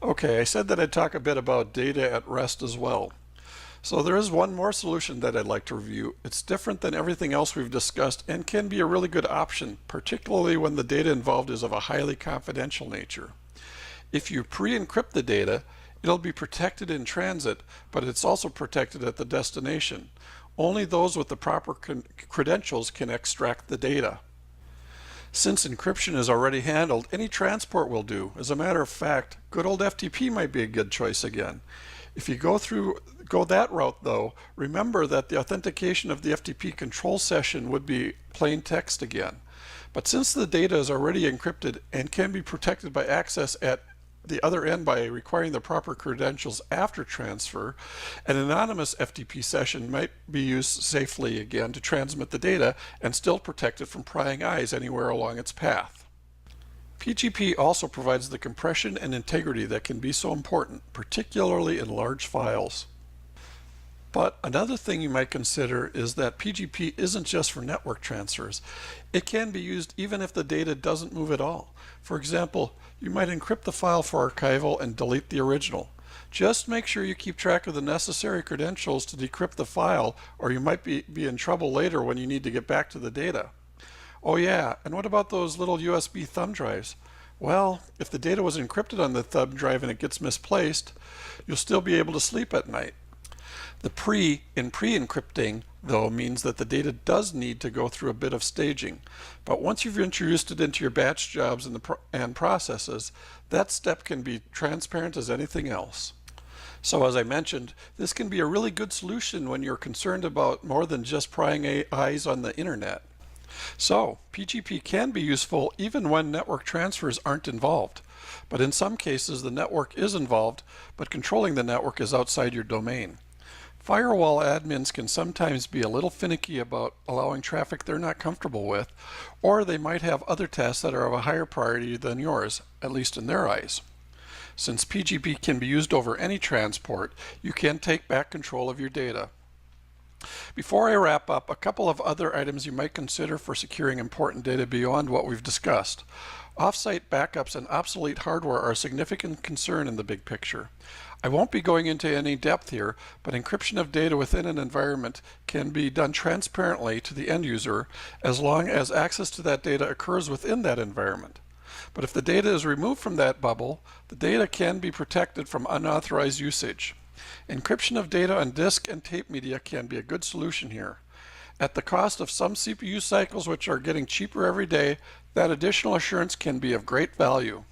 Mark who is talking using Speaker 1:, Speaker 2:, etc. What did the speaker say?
Speaker 1: Okay, I said that I'd talk a bit about data at rest as well. So there is one more solution that I'd like to review. It's different than everything else we've discussed and can be a really good option, particularly when the data involved is of a highly confidential nature. If you pre-encrypt the data, it'll be protected in transit, but it's also protected at the destination. Only those with the proper credentials can extract the data. Since encryption is already handled, any transport will do. As a matter of fact, good old FTP might be a good choice again. If you go that route though, remember that the authentication of the FTP control session would be plain text again. But since the data is already encrypted and can be protected by access at the other end by requiring the proper credentials after transfer, an anonymous FTP session might be used safely again to transmit the data and still protect it from prying eyes anywhere along its path. PGP also provides the compression and integrity that can be so important, particularly in large files. But another thing you might consider is that PGP isn't just for network transfers. It can be used even if the data doesn't move at all. For example, you might encrypt the file for archival and delete the original. Just make sure you keep track of the necessary credentials to decrypt the file, or you might be in trouble later when you need to get back to the data. Oh yeah, and what about those little USB thumb drives? Well, if the data was encrypted on the thumb drive and it gets misplaced, you'll still be able to sleep at night. The pre-encrypting, though, means that the data does need to go through a bit of staging. But once you've introduced it into your batch jobs and processes, that step can be transparent as anything else. So as I mentioned, this can be a really good solution when you're concerned about more than just prying eyes on the internet. So PGP can be useful even when network transfers aren't involved. But in some cases the network is involved, but controlling the network is outside your domain. Firewall admins can sometimes be a little finicky about allowing traffic they're not comfortable with, or they might have other tasks that are of a higher priority than yours, at least in their eyes. Since PGP can be used over any transport, you can take back control of your data. Before I wrap up, a couple of other items you might consider for securing important data beyond what we've discussed. Off-site backups and obsolete hardware are a significant concern in the big picture. I won't be going into any depth here, but encryption of data within an environment can be done transparently to the end user as long as access to that data occurs within that environment. But if the data is removed from that bubble, the data can be protected from unauthorized usage. Encryption of data on disk and tape media can be a good solution here. At the cost of some CPU cycles, which are getting cheaper every day, that additional assurance can be of great value.